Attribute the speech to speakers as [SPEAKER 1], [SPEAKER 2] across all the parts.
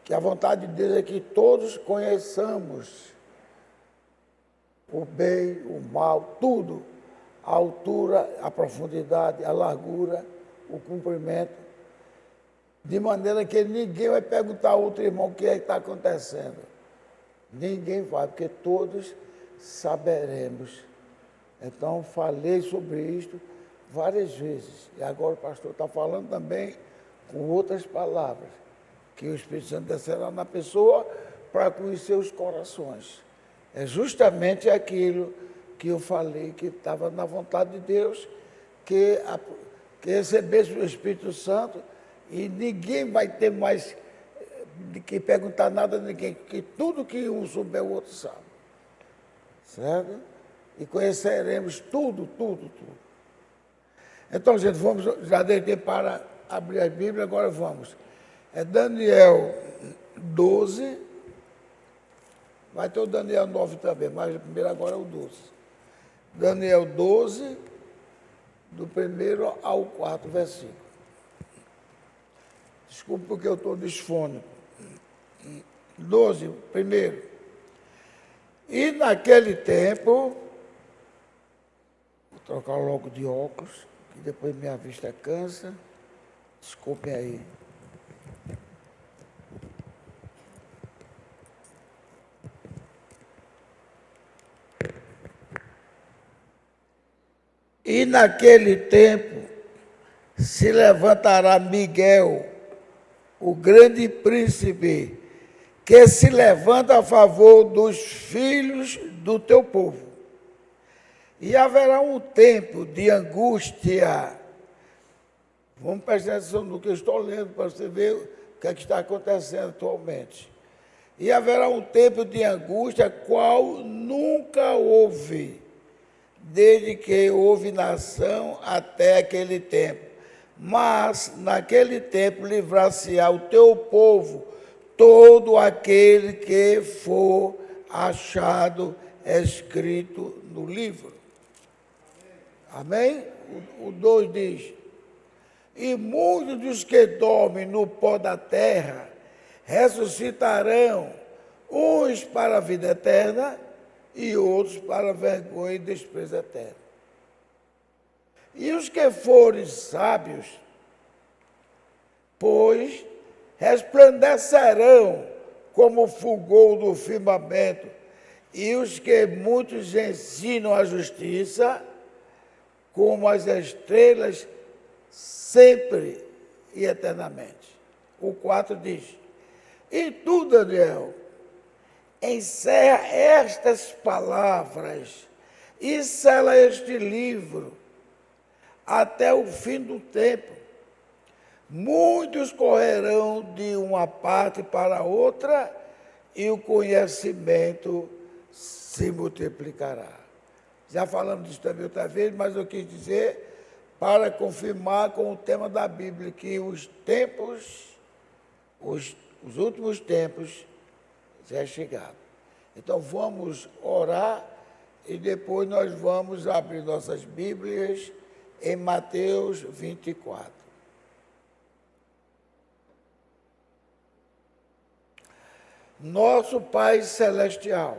[SPEAKER 1] que a vontade de Deus é que todos conheçamos o bem, o mal, tudo, a altura, a profundidade, a largura, o comprimento, de maneira que ninguém vai perguntar ao outro irmão o que é que está acontecendo. Ninguém vai, porque todos saberemos. Então, falei sobre isto várias vezes. E agora o pastor está falando também com outras palavras, que o Espírito Santo descerá na pessoa para conhecer os corações. É justamente aquilo que eu falei, que estava na vontade de Deus, que recebesse o Espírito Santo e ninguém vai ter mais de que perguntar nada a ninguém, que tudo que um souber, o outro sabe. Certo? E conheceremos tudo. Então, gente, vamos, já dei tempo para abrir a Bíblia, agora vamos. É Daniel 12, vai ter o Daniel 9 também, mas o primeiro agora é o 12. Daniel 12, do 1º ao 4º versículo. Desculpe porque eu estou disfônico. 12, primeiro. E naquele tempo, vou trocar logo de óculos, que depois minha vista cansa. Desculpem aí. E naquele tempo se levantará Miguel, o grande príncipe, que se levanta a favor dos filhos do teu povo. E haverá um tempo de angústia. Vamos prestar atenção no que eu estou lendo, para você ver o que é que está acontecendo atualmente. E haverá um tempo de angústia, qual nunca houve, desde que houve nação até aquele tempo. Mas, naquele tempo, livrar-se-á o teu povo, todo aquele que for achado escrito no livro. Amém? O 2 diz: e muitos dos que dormem no pó da terra ressuscitarão, uns para a vida eterna e outros para a vergonha e desprezo eterno. E os que forem sábios, pois resplandecerão como o fulgor do firmamento, e os que muitos ensinam a justiça, como as estrelas, sempre e eternamente. O 4 diz: e tu, Daniel, encerra estas palavras e sela este livro até o fim do tempo. Muitos correrão de uma parte para outra e o conhecimento se multiplicará. Já falamos disso também outra vez, mas eu quis dizer para confirmar com o tema da Bíblia que os tempos, os últimos tempos já chegaram. Então vamos orar e depois nós vamos abrir nossas Bíblias em Mateus 24. Nosso Pai Celestial,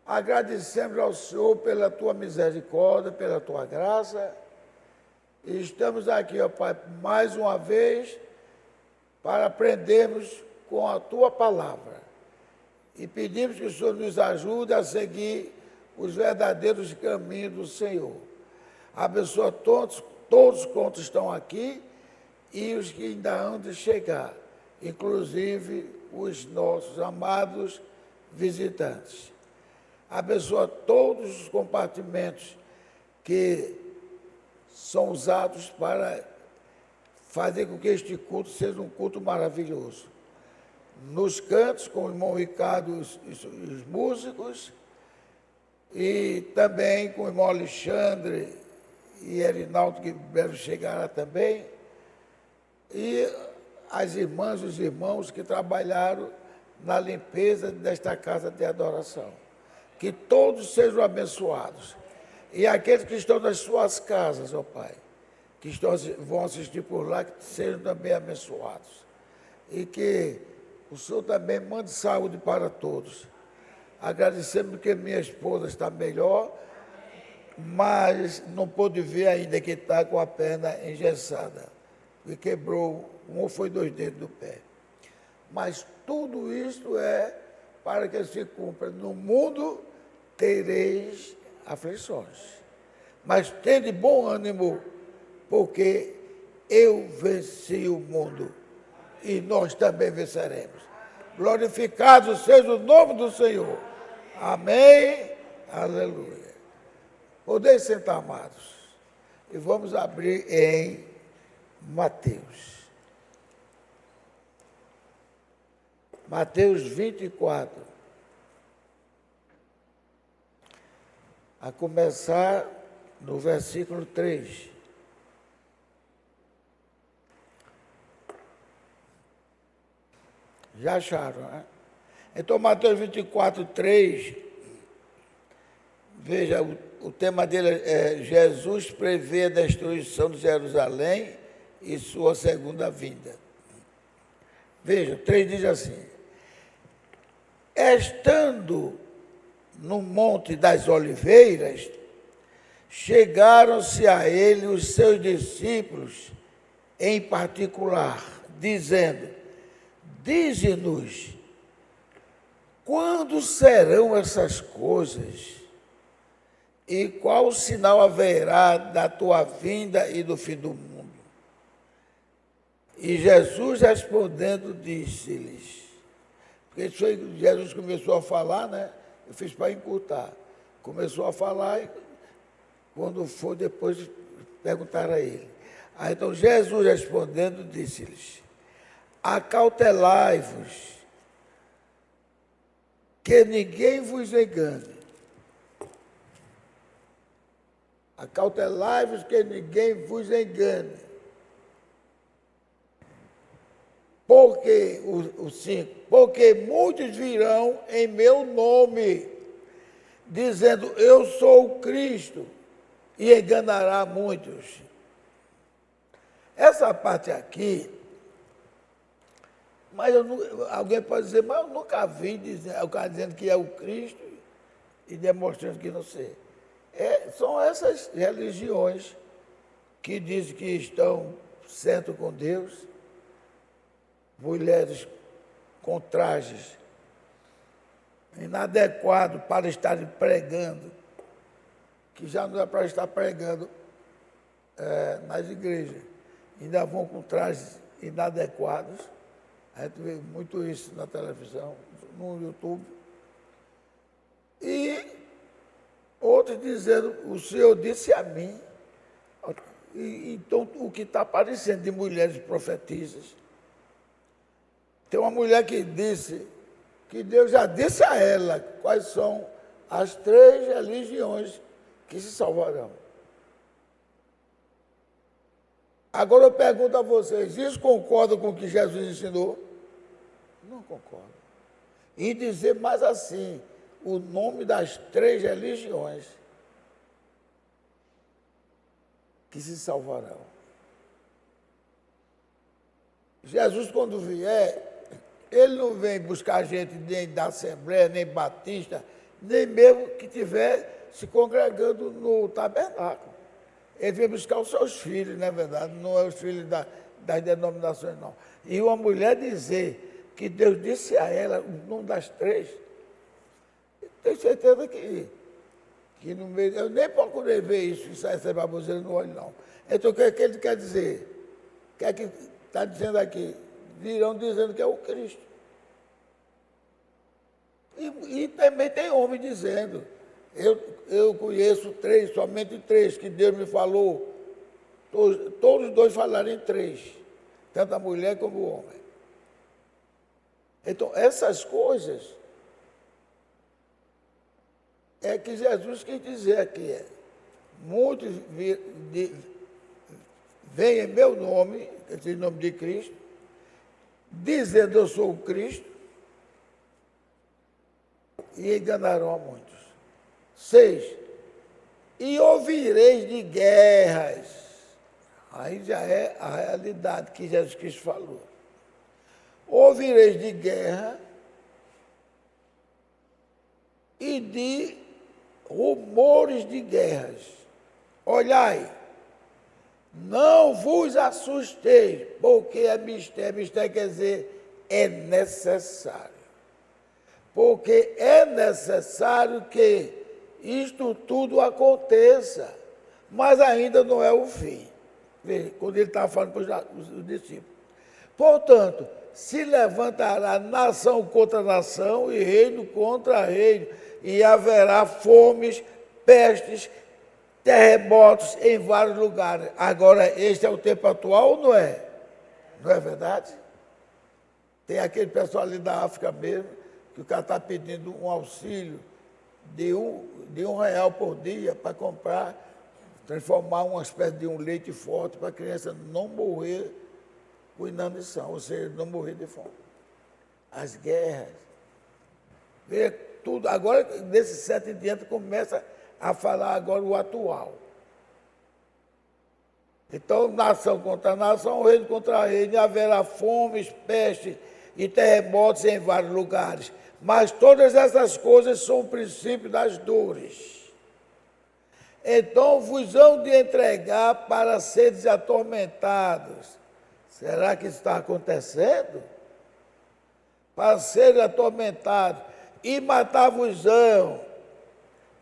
[SPEAKER 1] agradecemos ao Senhor pela Tua misericórdia, pela Tua graça, e estamos aqui, ó Pai, mais uma vez, para aprendermos com a Tua palavra. E pedimos que o Senhor nos ajude a seguir os verdadeiros caminhos do Senhor. Abençoa todos quantos estão aqui e os que ainda hão de chegar, inclusive os nossos amados visitantes. Abençoa todos os compartimentos que são usados para fazer com que este culto seja um culto maravilhoso. Nos cantos, com o irmão Ricardo e os músicos, e também com o irmão Alexandre e Erinaldo, que deve chegar também, e as irmãs e os irmãos que trabalharam na limpeza desta casa de adoração. Que todos sejam abençoados. E aqueles que estão nas suas casas, ó Pai, que vão assistir por lá, que sejam também abençoados. E que O Senhor também mande saúde para todos. Agradecemos que minha esposa está melhor, mas não pôde ver ainda que está com a perna engessada, que quebrou um ou foi 2 dedos do pé. Mas tudo isto é para que se cumpra. No mundo tereis aflições, mas tende bom ânimo, porque eu venci o mundo e nós também venceremos. Glorificado seja o nome do Senhor. Amém. Aleluia. Podeis sentar, amados. E vamos abrir em Mateus. Mateus 24. A começar no versículo 3. Já acharam, né? Então, Mateus 24, 3, veja, o tema dele é Jesus prevê a destruição de Jerusalém e sua segunda vinda. Veja, 3 diz assim: estando no Monte das Oliveiras, chegaram-se a ele os seus discípulos em particular, dizendo: dize-nos, quando serão essas coisas? E qual sinal haverá da tua vinda e do fim do mundo? E Jesus respondendo disse-lhes, porque isso aí, Jesus começou a falar, né? Eu fiz para encurtar. Começou a falar e quando for depois perguntaram a ele. Aí, então Jesus respondendo disse-lhes: acautelai-vos, que ninguém vos engane. Acautelai-vos, que ninguém vos engane. Porque, o 5, porque muitos virão em meu nome, dizendo, eu sou o Cristo, e enganará muitos. Essa parte aqui, mas alguém pode dizer, mas eu nunca vi o cara dizendo que é o Cristo e demonstrando que não sei. São essas religiões que dizem que estão certo com Deus, mulheres com trajes inadequados para estarem pregando, que já não é para estar pregando nas igrejas, ainda vão com trajes inadequados. A gente vê muito isso na televisão, no YouTube. E outros dizendo, o Senhor disse a mim. Então, o que está aparecendo de mulheres profetisas. Tem uma mulher que disse que Deus já disse a ela quais são as 3 religiões que se salvarão. Agora eu pergunto a vocês, isso concordam com o que Jesus ensinou? Não concordam. E dizer mais assim, o nome das 3 religiões que se salvarão. Jesus, quando vier, ele não vem buscar gente nem da Assembleia, nem Batista, nem mesmo que estiver se congregando no tabernáculo. Ele vem buscar os seus filhos, não é verdade? Não é os filhos das denominações, não. E uma mulher dizer que Deus disse a ela o nome das 3, tenho certeza que no meio... Eu nem procurei ver isso essa baboseira no olho, não. Então, o que ele quer dizer? O que é que está dizendo aqui? Virão dizendo que é o Cristo. E também tem homem dizendo, eu conheço 3, somente 3, que Deus me falou. Todos os 2 falaram em 3, tanto a mulher como o homem. Então, essas coisas é que Jesus quis dizer aqui. Muitos vêm em meu nome, em nome de Cristo, dizendo eu sou o Cristo, e enganarão a muitos. 6, e ouvireis de guerras. Aí já é a realidade que Jesus Cristo falou. ouvireis de guerra e de rumores de guerras. Olhai, não vos assusteis, porque é mistério. Mistério quer dizer, é necessário. Porque é necessário que isto tudo aconteça, mas ainda não é o fim. Veja, quando ele estava falando para os discípulos. Portanto, se levantará nação contra nação e reino contra reino, e haverá fomes, pestes, terremotos em vários lugares. Agora, este é o tempo atual ou não é? Não é verdade? Tem aquele pessoal ali da África mesmo, que o cara está pedindo um auxílio de um real por dia para comprar, transformar uma espécie de um leite forte para a criança não morrer com inanição, ou seja, não morrer de fome. As guerras, vê tudo. Agora, desses 7 em diante, começa a falar agora o atual. Então, nação contra nação, reino contra reino, e haverá fomes, pestes e terremotos em vários lugares. Mas todas essas coisas são o princípio das dores. Então vos hão de entregar para seres atormentados. Será que isso está acontecendo? Para serem atormentados. E matar-vos-ão.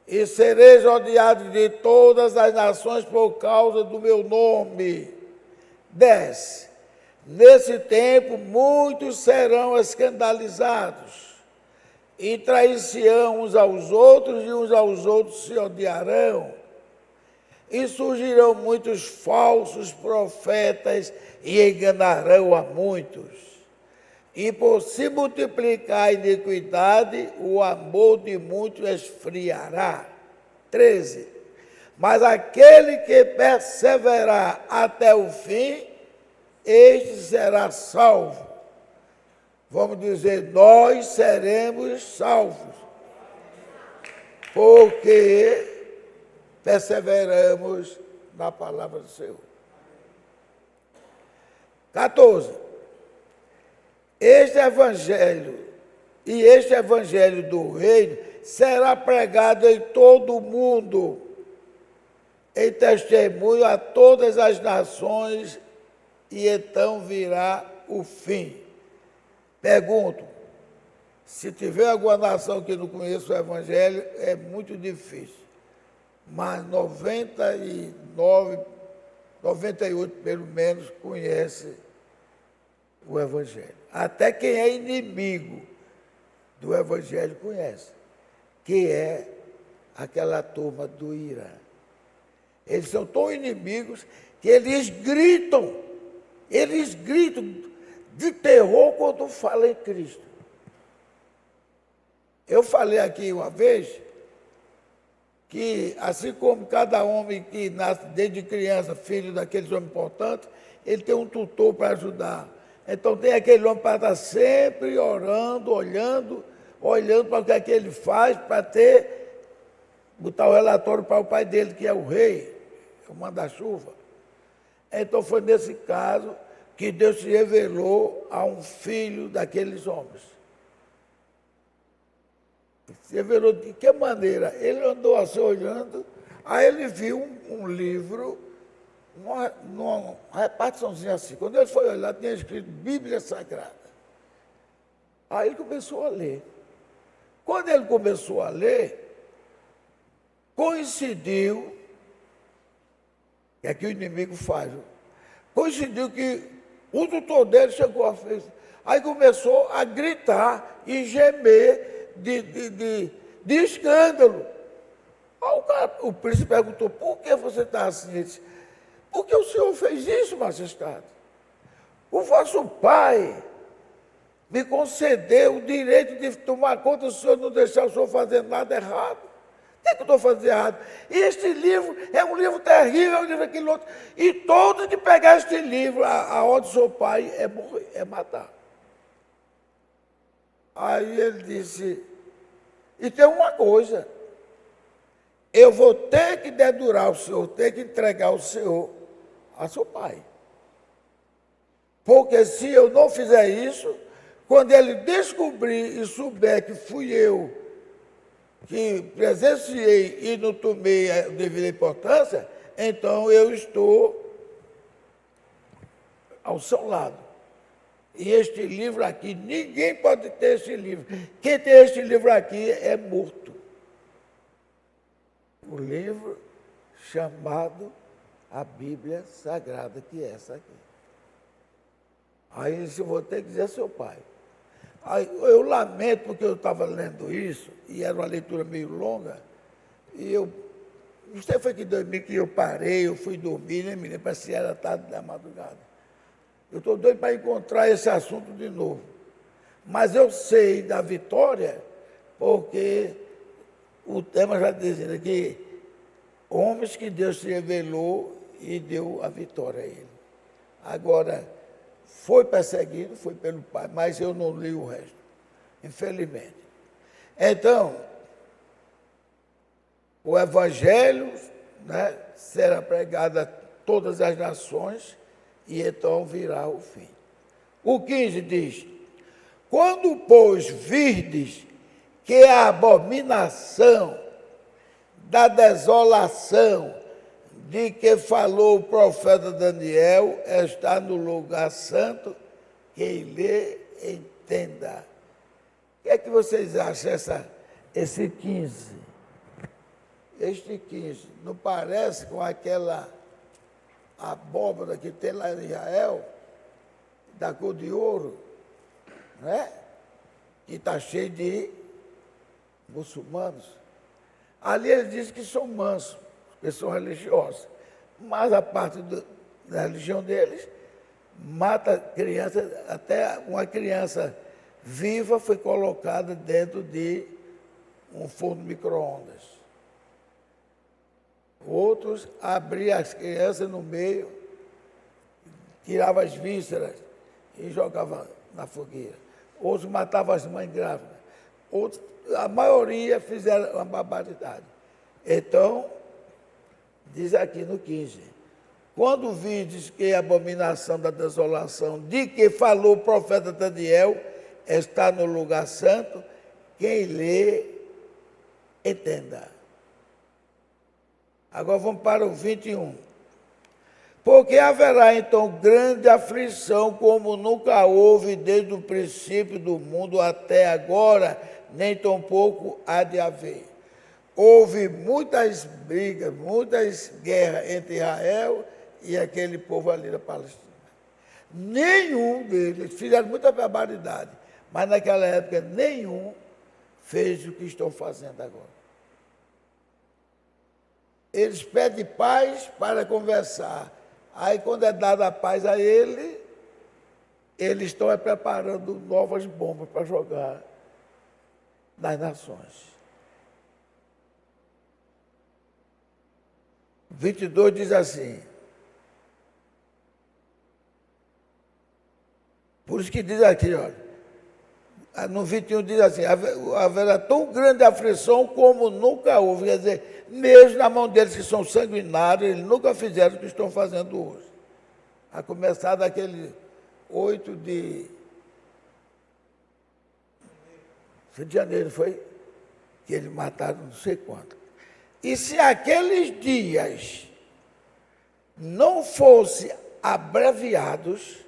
[SPEAKER 1] E sereis odiados de todas as nações por causa do meu nome. 10. Nesse tempo muitos serão escandalizados. E trair-se-ão uns aos outros, e uns aos outros se odiarão. E surgirão muitos falsos profetas, e enganarão a muitos. E por se multiplicar a iniquidade, o amor de muitos esfriará. 13. Mas aquele que perseverar até o fim, este será salvo. Vamos dizer, nós seremos salvos, porque perseveramos na palavra do Senhor. 14. Este evangelho do reino será pregado em todo o mundo, em testemunho a todas as nações, e então virá o fim. Pergunto, se tiver alguma nação que não conheça o Evangelho, é muito difícil. Mas 99, 98 pelo menos conhece o Evangelho. Até quem é inimigo do Evangelho conhece, que é aquela turma do Irã. Eles são tão inimigos que eles gritam de terror quando falam em Cristo. Eu falei aqui uma vez que, assim como cada homem que nasce desde criança, filho daqueles homens importantes, ele tem um tutor para ajudar. Então tem aquele homem para estar sempre orando, olhando para o que é que ele faz, para botar o relatório para o pai dele, que é o rei, o manda-chuva. Então foi nesse caso que Deus se revelou a um filho daqueles homens. Se revelou de que maneira? Ele andou assim olhando, aí ele viu um livro, numa repartiçãozinha assim. Quando ele foi olhar, tinha escrito Bíblia Sagrada. Aí ele começou a ler. Quando ele começou a ler, coincidiu, que é que o inimigo faz, coincidiu que o tutor dele chegou à frente, aí começou a gritar e gemer de escândalo. Aí o príncipe perguntou, por que você está assim? Ele disse, porque o senhor fez isso, majestade. O vosso pai me concedeu o direito de tomar conta do senhor, não deixar o senhor fazer nada errado. O que é que eu estou fazendo errado? E este livro é um livro terrível, é um livro aquele outro. E todos que pegar este livro, a ordem do seu pai é morrer, é matar. Aí ele disse, e tem uma coisa, eu vou ter que dedurar o senhor, ter que entregar o senhor a seu pai. Porque se eu não fizer isso, Quando ele descobrir e souber que fui eu que presenciei e não tomei a devida importância, então eu estou ao seu lado. E este livro aqui, ninguém pode ter este livro. Quem tem este livro aqui é morto. O livro chamado a Bíblia Sagrada, que é essa aqui. Aí ele disse, eu vou ter que dizer ao seu pai. Aí, eu lamento porque eu estava lendo isso, e era uma leitura meio longa, e eu, não sei foi que dormi que eu parei, eu fui dormir, nem me lembro se era tarde da madrugada. Eu estou doido para encontrar esse assunto de novo. Mas eu sei da vitória, porque o tema já dizendo que homens que Deus se revelou e deu a vitória a ele. Agora, foi perseguido, foi pelo pai, mas eu não li o resto, infelizmente. Então, o evangelho, né, será pregado a todas as nações e então virá o fim. O 15 diz, quando, pois, virdes que a abominação da desolação de que falou o profeta Daniel está no lugar santo, quem lê, entenda. O que é que vocês acham esse 15? Este 15 não parece com aquela abóbora que tem lá em Israel, da cor de ouro, né? Que está cheio de muçulmanos. Ali ele diz que são mansos, que são religiosos. Mas a parte da religião deles mata criança, até uma criança viva foi colocada dentro de um forno micro-ondas. Outros abriam as crianças no meio, tiravam as vísceras e jogavam na fogueira. Outros matavam as mães grávidas. Outros, a maioria fizeram uma barbaridade. Então, diz aqui no 15, quando vides que a abominação da desolação de que falou o profeta Daniel está no lugar santo, quem lê, entenda. Agora vamos para o 21. Porque haverá então grande aflição, como nunca houve desde o princípio do mundo até agora, nem tampouco há de haver. Houve muitas brigas, muitas guerras entre Israel e aquele povo ali da Palestina. Nenhum deles, fizeram muita barbaridade, mas naquela época nenhum fez o que estão fazendo agora. Eles pedem paz para conversar. Aí, quando é dada a paz a ele, eles estão preparando novas bombas para jogar nas nações. 22 diz assim, por isso que diz aqui, olha, no 21 diz assim, haverá tão grande aflição como nunca houve, quer dizer, mesmo na mão deles que são sanguinários, eles nunca fizeram o que estão fazendo hoje. A começar daquele 8 de janeiro, foi? Que eles mataram não sei quanto. E se aqueles dias não fossem abreviados,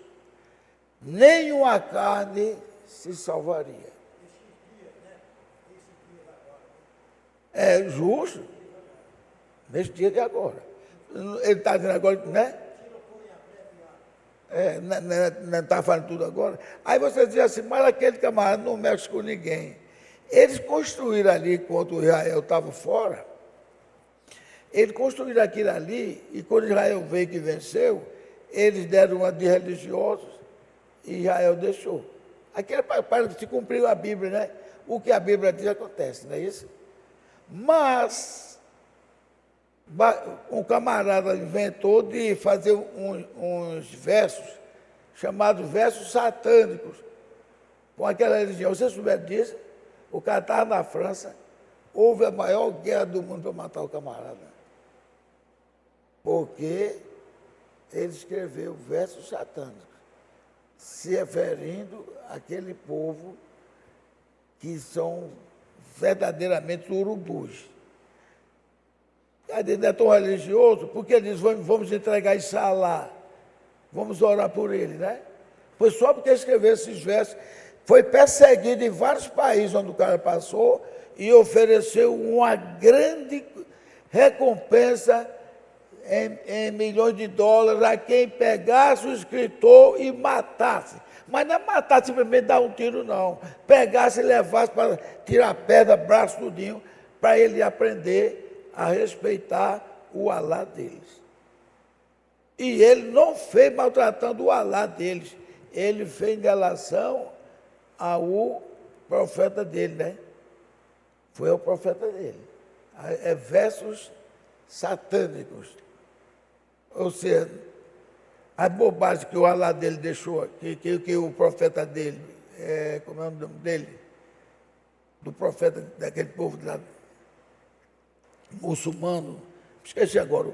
[SPEAKER 1] nenhuma carne se salvaria. É justo, nesse dia de agora. Ele está dizendo agora, né? Não está falando tudo agora. Aí você diz assim, mas aquele camarada não mexe com ninguém. Eles construíram ali, enquanto Israel estava fora, eles construíram aquilo ali, e quando Israel veio que venceu, eles deram uma de religiosos, e Israel deixou. Aquilo é para se cumprir a Bíblia, né? O que a Bíblia diz acontece, não é isso? Mas um camarada inventou de fazer uns versos, chamados versos satânicos, com aquela religião. Você souber disso? O cara estava na França, houve a maior guerra do mundo para matar o camarada. Porque ele escreveu versos satânicos. se referindo àquele povo que são verdadeiramente urubus. Ele não é tão religioso, porque ele diz, vamos entregar isso a Alá, vamos orar por ele, né? Foi só porque escreveu esses versos, foi perseguido em vários países onde o cara passou e ofereceu uma grande recompensa em milhões de dólares a quem pegasse o escritor e matasse. Mas não é matar simplesmente dar um tiro, não. Pegasse e levasse para tirar a pedra, braço, tudinho, para ele aprender a respeitar o Alá deles. E ele não fez maltratando o Alá deles. Ele fez em relação ao profeta dele, né? Foi o profeta dele. É versos satânicos. Ou seja, a bobagem que o Alá dele deixou, que o profeta dele, como é o nome dele? Do profeta daquele povo lá, muçulmano, esqueci agora,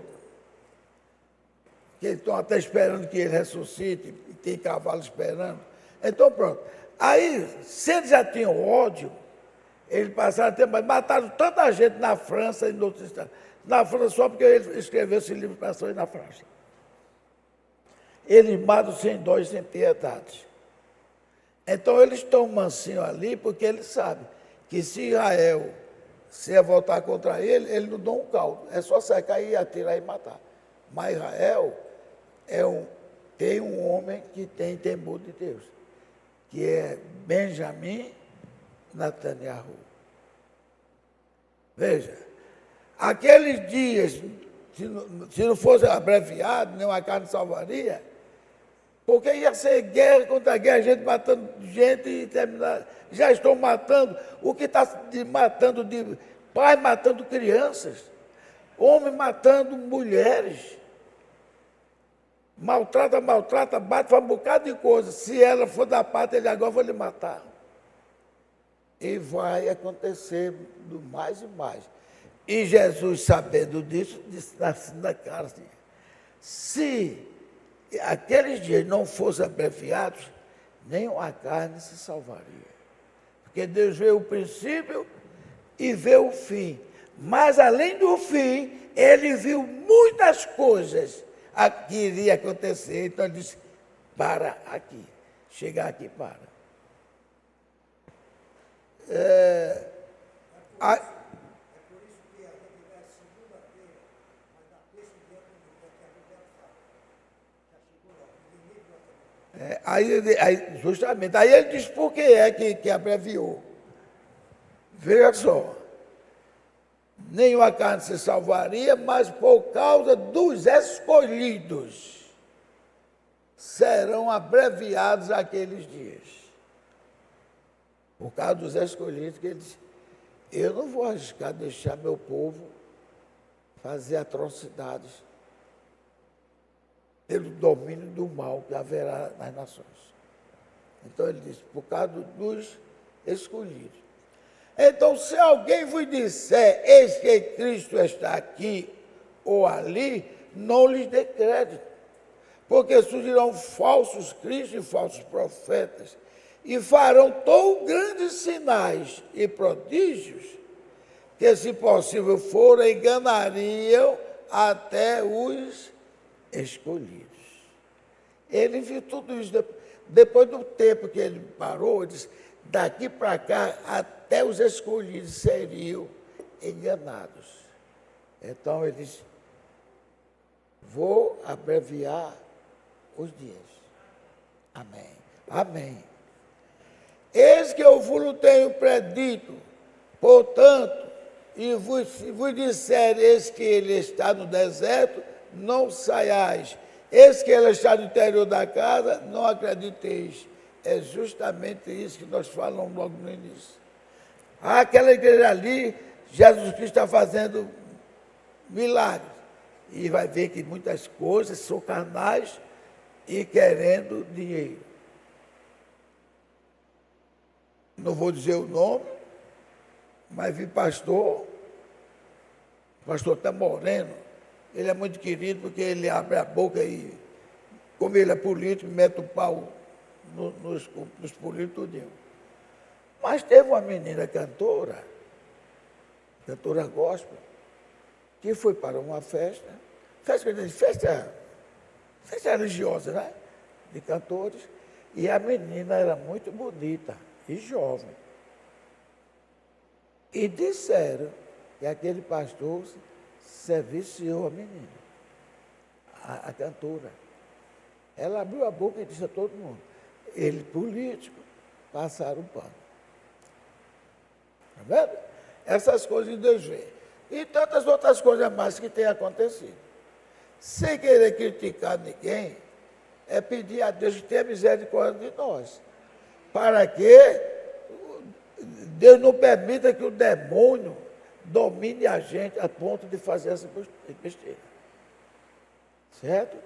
[SPEAKER 1] que estão até esperando que ele ressuscite, e tem cavalo esperando. Então pronto. Aí, se eles já tinham ódio, eles passaram a ter, mas mataram tanta gente na França e em outros estados. Na França só porque ele escreveu esse livro para sair na França. Eles matam sem dó e sem piedade. Então eles estão mansinhos ali porque eles sabem que se Israel se voltar contra ele, eles não dão um caldo. É só secar e atirar e matar. Mas Israel tem um homem que tem temor de Deus, que é Benjamim Netanyahu. Veja, aqueles dias, se não fosse abreviado, nenhuma carne salvaria, porque ia ser guerra contra guerra, gente matando gente e terminar. Já estão matando, o que está matando de pai matando crianças, homem matando mulheres. Maltrata, bate, faz um bocado de coisa. Se ela for da parte, ele agora vai lhe matar. E vai acontecer do mais e mais. E Jesus, sabendo disso, disse assim na cara assim, se aqueles dias não fossem abreviados, nem a carne se salvaria. Porque Deus vê o princípio e vê o fim. Mas além do fim, ele viu muitas coisas que iria acontecer. Então ele disse, para aqui. Chegar aqui, para. Justamente, aí ele diz por que é que abreviou. Veja só, nenhuma carne se salvaria, mas por causa dos escolhidos serão abreviados aqueles dias. Por causa dos escolhidos, que ele disse, eu não vou arriscar deixar meu povo fazer atrocidades pelo domínio do mal que haverá nas nações. Então ele disse, por causa dos escolhidos. Então, se alguém vos disser, eis que Cristo está aqui ou ali, não lhes dê crédito, porque surgirão falsos cristos e falsos profetas, e farão tão grandes sinais e prodígios, que, se possível for, enganariam até os escolhidos. Ele viu tudo isso. Depois do tempo que ele parou, ele disse, daqui para cá, até os escolhidos seriam enganados. Então ele disse, vou abreviar os dias. Amém. Amém. Eis que eu vos tenho predito, portanto, e vos disser, eis que ele está no deserto, não saiais. Eis que ele está no interior da casa, não acrediteis. É justamente isso que nós falamos logo no início. Aquela igreja ali, Jesus Cristo está fazendo milagres. E vai ver que muitas coisas são carnais e querendo dinheiro. Não vou dizer o nome, mas vi pastor está morrendo. Ele é muito querido porque ele abre a boca e, como ele é político, mete o pau nos políticos tudinho. Mas teve uma menina cantora gospel, que foi para uma festa religiosa, né? De cantores, e a menina era muito bonita e jovem. E disseram que aquele pastor se viciou a menina, a cantora. Ela abriu a boca e disse a todo mundo. Ele, político, passaram o pano. Está vendo? Essas coisas Deus vê. E tantas outras coisas mais que têm acontecido. Sem querer criticar ninguém, é pedir a Deus que tenha misericórdia de nós. Para que Deus não permita que o demônio domine a gente a ponto de fazer essa besteira. Certo?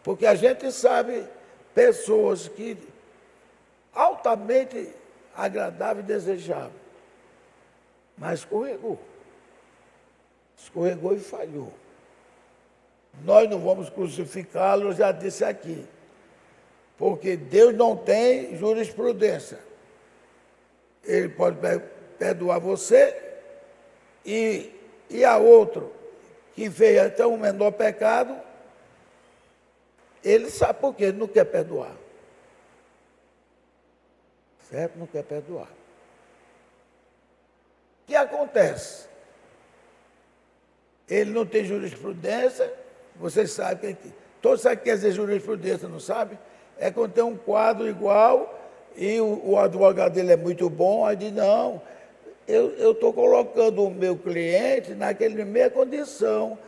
[SPEAKER 1] Porque a gente sabe pessoas que altamente agradável e desejável, mas escorregou e falhou. Nós não vamos crucificá-lo, eu já disse aqui, porque Deus não tem jurisprudência. Ele pode perdoar você e a outro que fez até um menor pecado, ele sabe por quê, ele não quer perdoar. Certo? Não quer perdoar. O que acontece? Ele não tem jurisprudência, vocês sabem, todos sabem o que quer dizer jurisprudência, não sabe? É quando tem um quadro igual e o advogado dele é muito bom, aí diz, não, eu estou colocando o meu cliente naquela mesma condição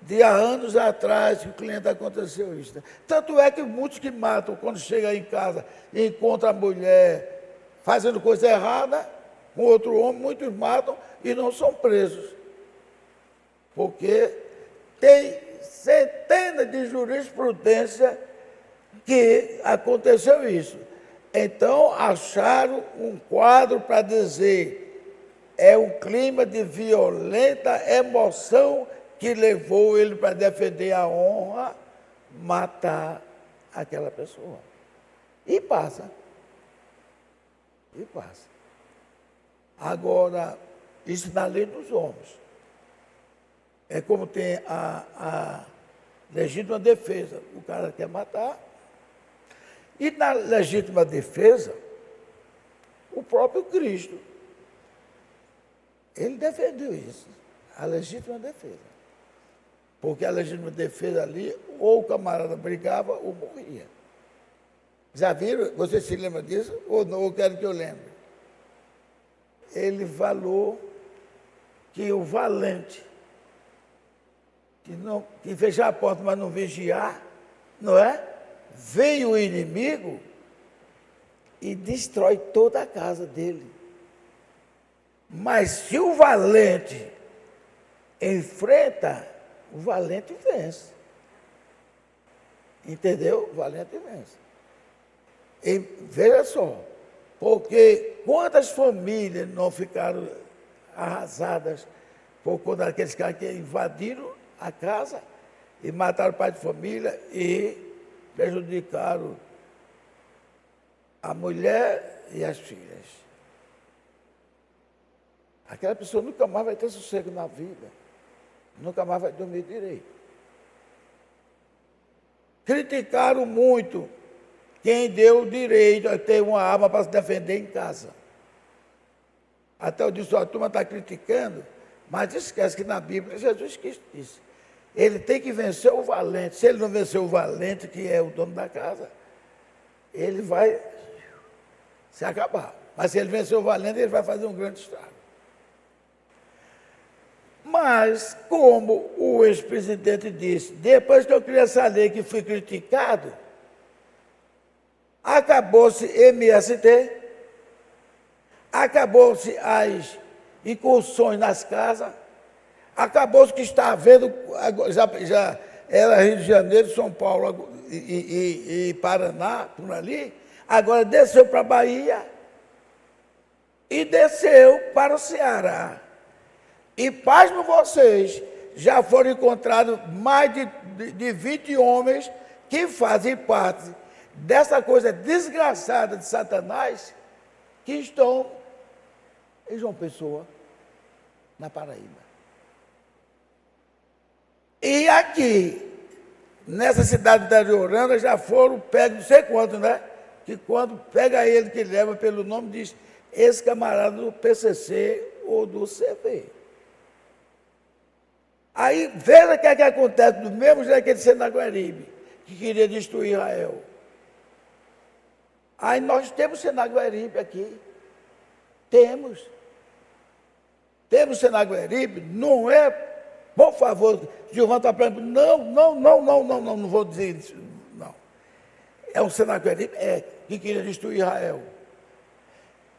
[SPEAKER 1] de há anos atrás que o cliente aconteceu isso. Tanto é que muitos que matam, quando chegam em casa e encontram a mulher fazendo coisa errada com outro homem, muitos matam e não são presos. Porque tem centenas de jurisprudência que aconteceu isso. Então, acharam um quadro para dizer, é um clima de violenta emoção que levou ele para defender a honra, matar aquela pessoa. E passa. Agora, isso na lei dos homens. É como tem a legítima defesa. O cara quer matar. E na legítima defesa, o próprio Cristo, ele defendeu isso, a legítima defesa. Porque a legítima defesa ali, ou o camarada brigava ou morria. Já viram? Você se lembra disso? Ou não? Ou quero que eu lembre? Ele falou que o valente, que fechar a porta, mas não vigiar, não é? Vem o inimigo e destrói toda a casa dele. Mas se o valente enfrenta, o valente vence. Entendeu? O valente vence. E veja só, porque quantas famílias não ficaram arrasadas por conta daqueles caras que invadiram a casa e mataram o pai de família e prejudicaram a mulher e as filhas. Aquela pessoa nunca mais vai ter sossego na vida, nunca mais vai dormir direito. Criticaram muito quem deu o direito a ter uma arma para se defender em casa. Até eu disse, a turma está criticando, mas esquece que na Bíblia Jesus Cristo disse, ele tem que vencer o valente. Se ele não vencer o valente, que é o dono da casa, ele vai se acabar. Mas se ele vencer o valente, ele vai fazer um grande estrago. Mas, como o ex-presidente disse, depois que eu criei essa lei que fui criticado, acabou-se MST, acabou-se as incursões nas casas, acabou-se que está havendo, já era Rio de Janeiro, São Paulo e Paraná, por ali, agora desceu para a Bahia e desceu para o Ceará. E, pasmem vocês, já foram encontrados mais de 20 homens que fazem parte dessa coisa desgraçada de Satanás que estão em João Pessoa, na Paraíba. E aqui, nessa cidade de Itariorana, já foram pegos, não sei quantos, né? Que quando pega ele que leva pelo nome, diz, esse camarada do PCC ou do CV. Aí, veja o que é que acontece do mesmo jeito que ele Senaguaribe, que queria destruir Israel. Aí nós temos Senaguaribe aqui. Temos Senaguaribe, não é, por favor, Gilvan está falando, não vou dizer isso, não. É um Senaguaribe, que queria destruir Israel.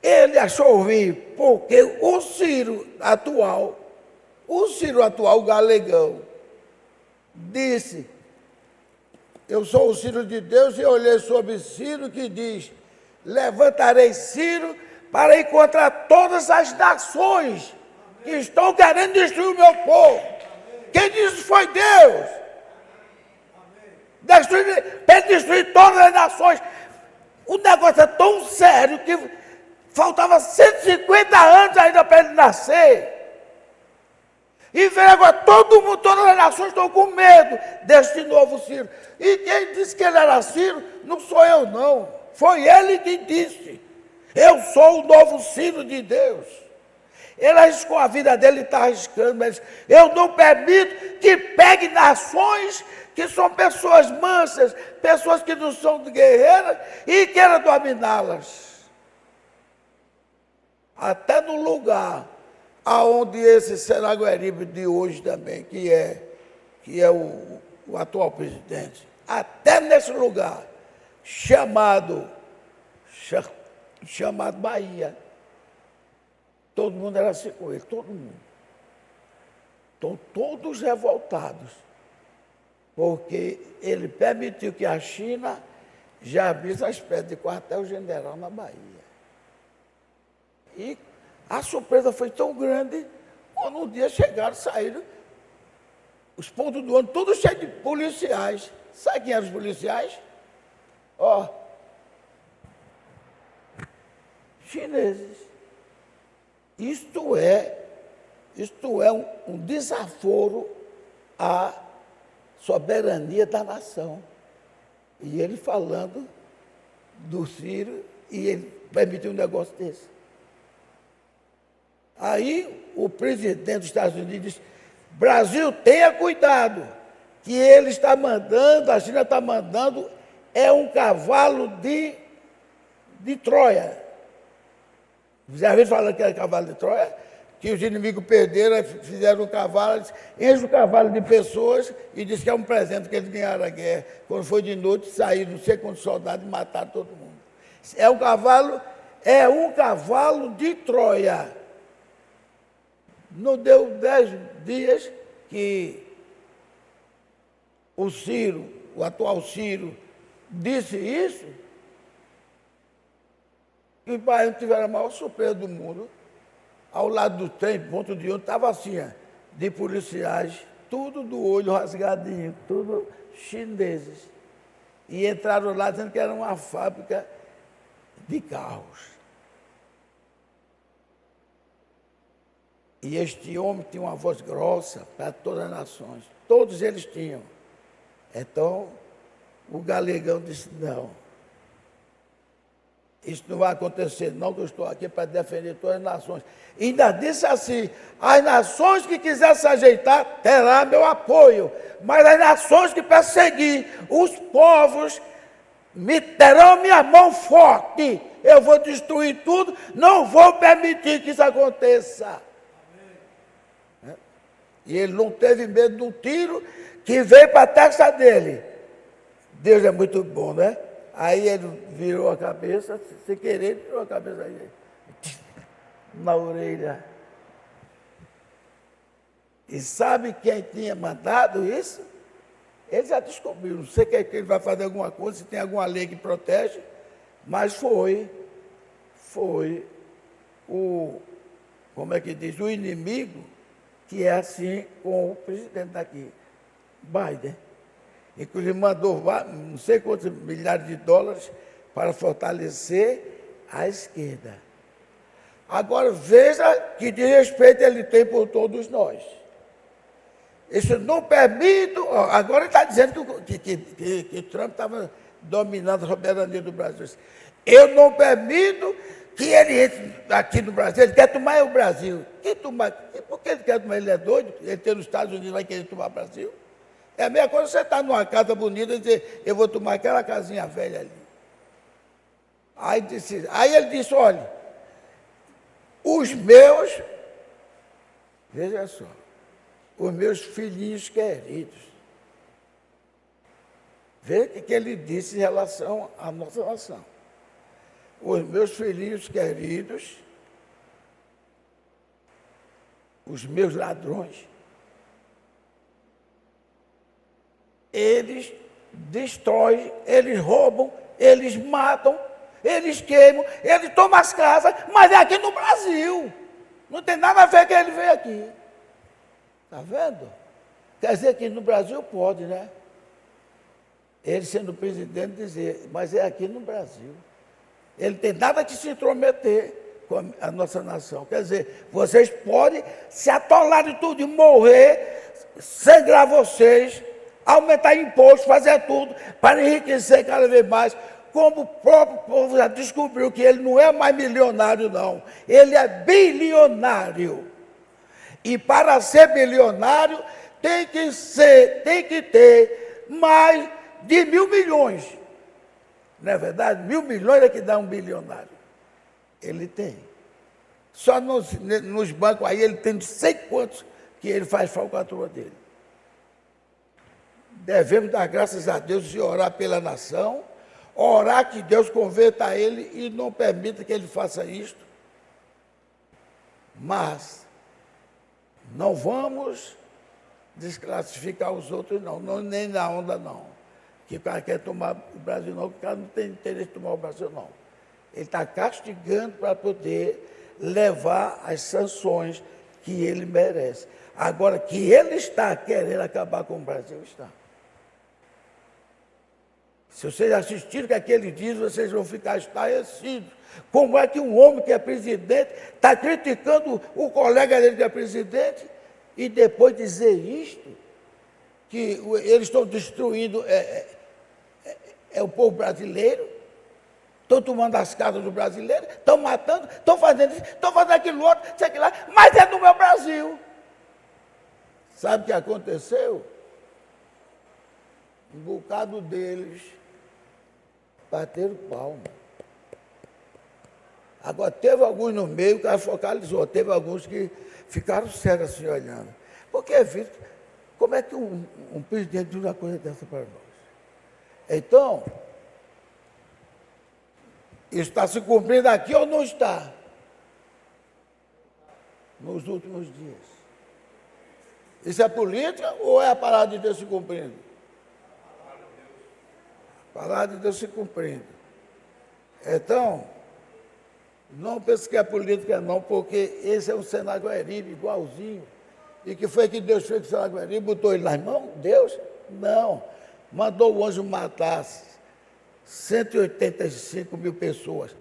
[SPEAKER 1] Ele achou ruim, porque o Ciro atual, o galegão, disse, eu sou o Ciro de Deus, e olhei sobre Ciro que diz, levantarei Ciro para ir contra todas as nações que estão querendo destruir o meu povo. Quem disse foi Deus. Para ele destruir todas as nações. O negócio é tão sério que faltava 150 anos ainda para ele nascer. E veja agora, todo mundo, todas as nações estão com medo deste novo Ciro. E quem disse que ele era Ciro, não sou eu não. Foi ele que disse. Eu sou o novo Ciro de Deus. Ele arriscou a vida dele e está arriscando, mas eu não permito que pegue nações que são pessoas mansas, pessoas que não são guerreiras e queira dominá-las. Até no lugar aonde esse Senaguaribe de hoje também, que é o atual presidente, até nesse lugar, chamado Bahia, todo mundo era assim com ele, todo mundo. Estão todos revoltados, porque ele permitiu que a China já abrisse uma espécie de quartel-general na Bahia. E a surpresa foi tão grande, quando um dia chegaram, saíram, os pontos do ônibus, todos cheios de policiais. Sabe quem eram os policiais? Chineses. Isto é um desaforo à soberania da nação. E ele falando do Ciro, e ele permitiu um negócio desse. Aí o presidente dos Estados Unidos disse, Brasil, tenha cuidado, que ele está mandando, a China está mandando, é um cavalo de Troia. Já viram falando que era cavalo de Troia? Que os inimigos perderam, fizeram um cavalo, enche o cavalo de pessoas e diz que é um presente que eles ganharam a guerra. Quando foi de noite, saíram não sei quantos soldados e mataram todo mundo. É um cavalo de Troia. Não deu 10 dias que o Ciro, o atual Ciro, disse isso, e os baianos tiveram a maior surpresa do mundo. Ao lado do trem, ponto de ônibus, estava assim, de policiais, tudo do olho rasgadinho, tudo chineses. E entraram lá dizendo que era uma fábrica de carros. E este homem tinha uma voz grossa para todas as nações. Todos eles tinham. Então, o galegão disse, não. Isso não vai acontecer, não, que eu estou aqui para defender todas as nações. E ainda disse assim, as nações que quiserem se ajeitar, terá meu apoio. Mas as nações que perseguir os povos, me terão minha mão forte. Eu vou destruir tudo, não vou permitir que isso aconteça. E ele não teve medo do tiro que veio para a testa dele. Deus é muito bom, né? Aí ele virou a cabeça, sem querer, virou a cabeça aí, na orelha. E sabe quem tinha mandado isso? Ele já descobriu. Não sei que ele vai fazer alguma coisa, se tem alguma lei que protege, mas foi o, como é que diz, o inimigo, que é assim com o presidente daqui, Biden. Inclusive mandou não sei quantos milhares de dólares para fortalecer a esquerda. Agora veja que de respeito ele tem por todos nós. Isso não permite. Agora ele está dizendo que Trump estava dominando a soberania do Brasil. Eu não permito que ele entre aqui no Brasil. Ele quer tomar o Brasil. Por que ele quer tomar? Ele é doido? Ele tem nos Estados Unidos, vai querer tomar o Brasil? É a mesma coisa você estar numa casa bonita e dizer, eu vou tomar aquela casinha velha ali. Aí ele disse, olha, os meus, veja só, os meus filhinhos queridos. Veja o que ele disse em relação à nossa nação. Os meus filhinhos queridos, os meus ladrões, eles destroem, eles roubam, eles matam, eles queimam, eles tomam as casas, mas é aqui no Brasil. Não tem nada a ver que ele veio aqui. Está vendo? Quer dizer que no Brasil pode, né? Ele sendo presidente dizer, mas é aqui no Brasil. Ele tem nada que se intrometer com a nossa nação. Quer dizer, vocês podem se atolar de tudo e morrer, sangrar vocês, aumentar impostos, fazer tudo para enriquecer cada vez mais. Como o próprio povo já descobriu que ele não é mais milionário, não. Ele é bilionário. E para ser bilionário, tem que ter mais de 1.000 milhões. Não é verdade? 1.000 milhões é que dá um bilionário. Ele tem. Só nos bancos aí ele tem não sei quantos que ele faz falcatrua dele. Devemos dar graças a Deus e orar pela nação, orar que Deus converta ele e não permita que ele faça isto. Mas não vamos desclassificar os outros, não, nem na onda, não. Que o cara quer tomar o Brasil, não, que o cara não tem interesse em tomar o Brasil, não. Ele está castigando para poder levar as sanções que ele merece. Agora, que ele está querendo acabar com o Brasil, está. Se vocês assistirem o que aquele diz, vocês vão ficar estarrecidos. Como é que um homem que é presidente está criticando o colega dele que é presidente e depois dizer isto, que eles estão destruindo o povo brasileiro, estão tomando as casas do brasileiro, estão matando, estão fazendo isso, estão fazendo aquilo outro, sei lá, mas é do meu Brasil. Sabe o que aconteceu? Um bocado deles bateram palma. Agora, teve alguns no meio que focalizou, teve alguns que ficaram sérios assim olhando. Porque, Vitor, como é que um presidente diz uma coisa dessa para nós? Então, está se cumprindo aqui ou não está? Nos últimos dias. Isso é política ou é a palavra de Deus se cumprindo? A palavra de Deus se cumprindo. Então, não pense que é política não, porque esse é um Senagueribe igualzinho. E que foi que Deus fez com o Senagueribe? Botou ele nas mãos? Deus? Não. Mandou o anjo matar 185 mil pessoas.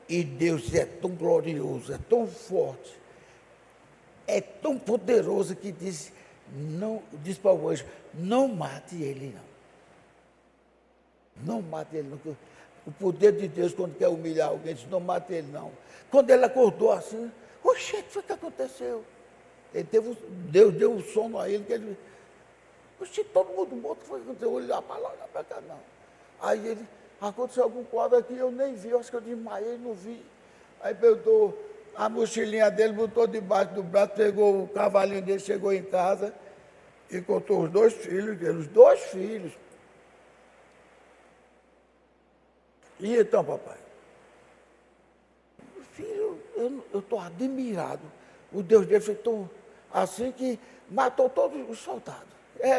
[SPEAKER 1] E Deus é tão glorioso, é tão forte, é tão poderoso que diz para o anjo, não mate ele não. Não mate ele não. O poder de Deus, quando quer humilhar alguém, diz, não mate ele não. Quando ele acordou assim, oxe, o que foi que aconteceu? Deus deu um sono a ele, que ele, oxe, todo mundo morto, o que foi que aconteceu? Olhar para lá, olhar para cá, não. Aí ele, aconteceu algum quadro aqui, eu nem vi, eu acho que eu desmaiei, não vi. Aí pegou a mochilinha dele, botou debaixo do braço, pegou o cavalinho dele, chegou em casa, e encontrou os dois filhos dele, os dois filhos. E então, papai? Filho, eu estou admirado. O Deus dele foi tão assim que matou todos os soldados.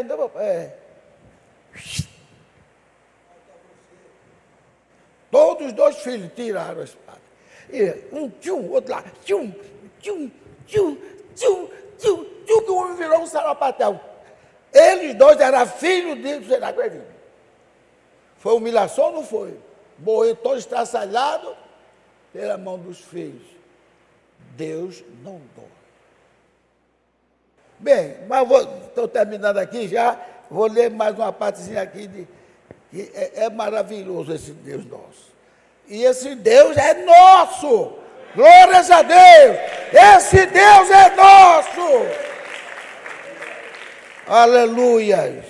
[SPEAKER 1] Não, papai, Todos os dois filhos tiraram a espada. E um tchum, outro lá, tchum, tchum, tchum, tchum, tchum, tchum, que o homem virou um sarapatel. Eles dois eram filhos de Deus, você não acredita. Foi humilhação ou não foi? Morreu todo estraçalhado pela mão dos filhos. Deus não dói. Bem, mas estou terminando aqui já, vou ler mais uma partezinha aqui, que é maravilhoso esse Deus nosso. E esse Deus é nosso! Glórias a Deus! Esse Deus é nosso! Aleluia!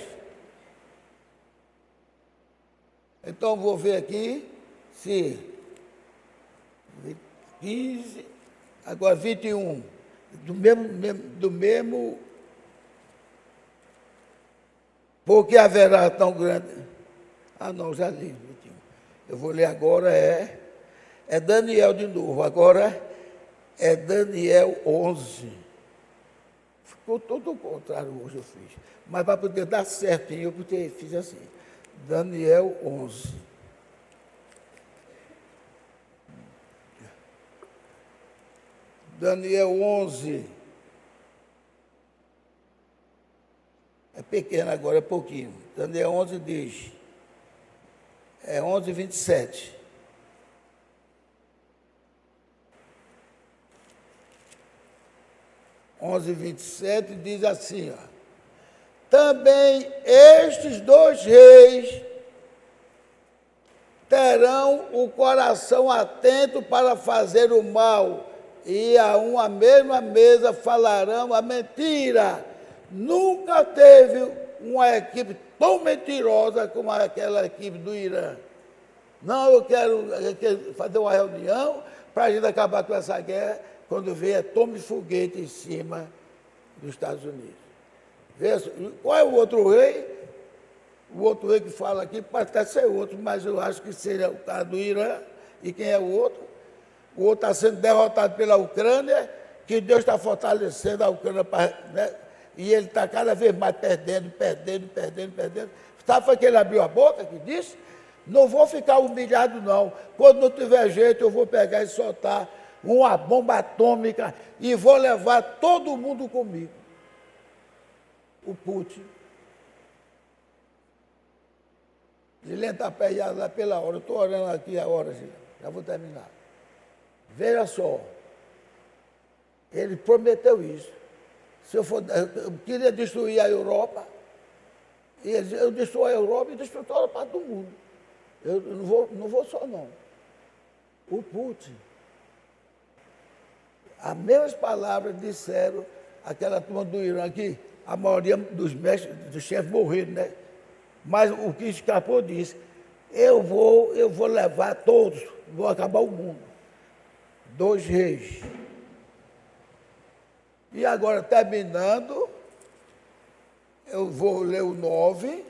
[SPEAKER 1] Então vou ver aqui se 15, agora 21, do mesmo, porque haverá tão grande. Ah, não, já li 21. Eu vou ler agora, é Daniel de novo, agora é Daniel 11. Ficou todo o contrário hoje eu fiz, mas para poder dar certinho, eu fiz assim, Daniel 11. Daniel 11. É pequeno agora, é pouquinho. Daniel 11 diz, 11, 27. (11, 27) diz assim, ó. Também estes dois reis terão o coração atento para fazer o mal, e a uma mesma mesa falarão a mentira. Nunca teve uma equipe tão mentirosa como aquela equipe do Irã. Não, eu quero fazer uma reunião para a gente acabar com essa guerra, quando vier tome foguete em cima dos Estados Unidos. Qual é o outro rei? O outro rei que fala aqui pode até ser outro, mas eu acho que seria o cara do Irã. E quem é o outro? O outro está sendo derrotado pela Ucrânia, que Deus está fortalecendo a Ucrânia, né? E ele está cada vez mais perdendo. Sabe, foi que ele abriu a boca que disse? Não vou ficar humilhado, não. Quando não tiver jeito, eu vou pegar e soltar uma bomba atômica e vou levar todo mundo comigo. O Putin. Ele está aperreado lá pela hora. Eu estou orando aqui a hora, já vou terminar. Veja só. Ele prometeu isso. Se eu queria destruir a Europa, e ele disse, eu destruo a Europa e destruo toda a parte do mundo. Eu não vou só, não. O Putin. As mesmas palavras disseram aquela turma do Irã aqui, a maioria dos mestres, dos chefes morreram, né? Mas o que escapou disse, eu vou levar todos, vou acabar o mundo. 2 reis. E agora, terminando, eu vou ler o 9.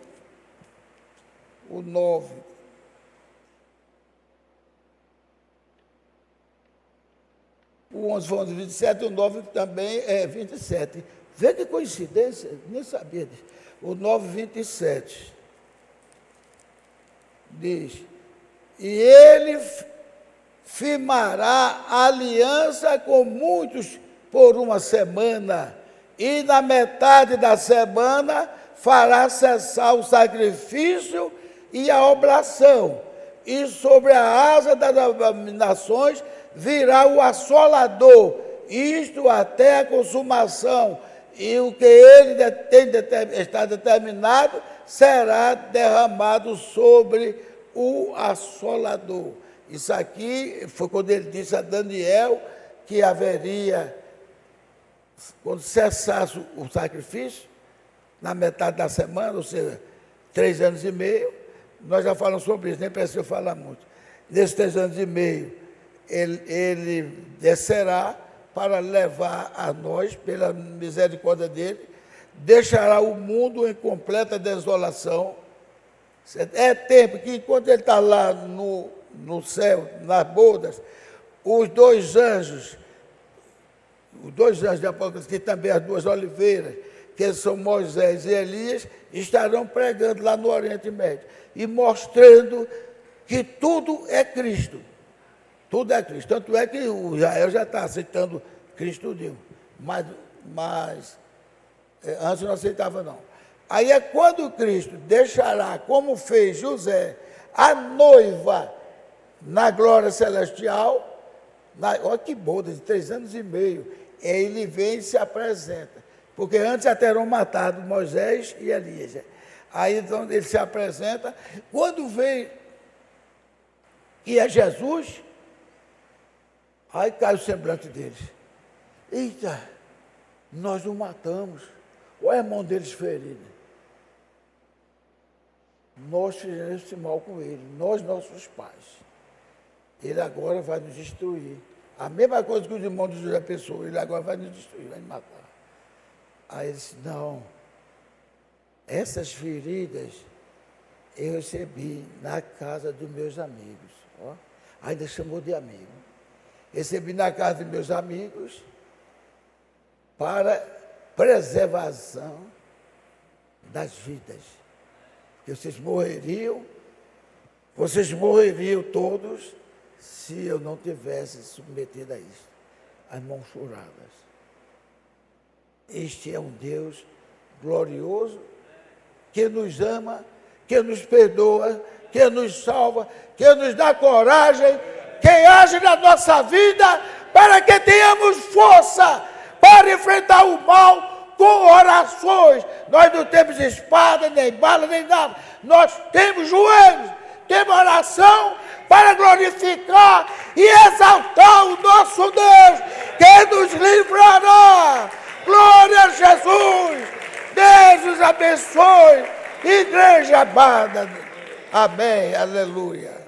[SPEAKER 1] O 9. O 11 foi 27, o 9 também é 27. Vê que coincidência, nem sabia disso. O 9, 27. Diz, e ele firmará aliança com muitos por uma semana, e na metade da semana fará cessar o sacrifício e a oblação, e sobre a asa das abominações virá o assolador, isto até a consumação, e o que ele está determinado será derramado sobre o assolador. Isso aqui foi quando ele disse a Daniel que haveria, quando cessasse o sacrifício, na metade da semana, ou seja, 3 anos e meio, nós já falamos sobre isso, nem precisa falar muito. Nesses 3 anos e meio, ele descerá para levar a nós, pela misericórdia dele, deixará o mundo em completa desolação. É tempo que, enquanto ele está lá no céu, nas bodas, os 2 anjos de Apocalipse, que também as 2 oliveiras, que são Moisés e Elias, estarão pregando lá no Oriente Médio e mostrando que tudo é Cristo. Tudo é Cristo. Tanto é que o Israel já está aceitando Cristo Deus. Mas antes não aceitava, não. Aí é quando Cristo deixará, como fez José, a noiva na glória celestial, olha que boda, de 3 anos e meio, ele vem e se apresenta. Porque antes já terão matado Moisés e Elias. Aí então ele se apresenta. Quando vem e é Jesus, aí cai o semblante deles. Eita, nós o matamos. Olha a mão deles ferida. Nós fizemos esse mal com ele, nós, nossos pais. Ele agora vai nos destruir. A mesma coisa que os irmãos de José Pessoa, ele agora vai nos destruir, vai nos matar. Aí ele disse, não, essas feridas eu recebi na casa dos meus amigos. Ó, ainda chamou de amigo. Recebi na casa dos meus amigos para preservação das vidas. Que vocês morreriam todos se eu não tivesse submetido a isso, as mãos furadas. Este é um Deus glorioso, que nos ama, que nos perdoa, que nos salva, que nos dá coragem, que age na nossa vida para que tenhamos força para enfrentar o mal com orações. Nós não temos espada, nem bala, nem nada. Nós temos joelhos, temos oração para glorificar e exaltar o nosso Deus, que nos livrará. Glória a Jesus. Deus os abençoe. Igreja amada. Amém. Aleluia.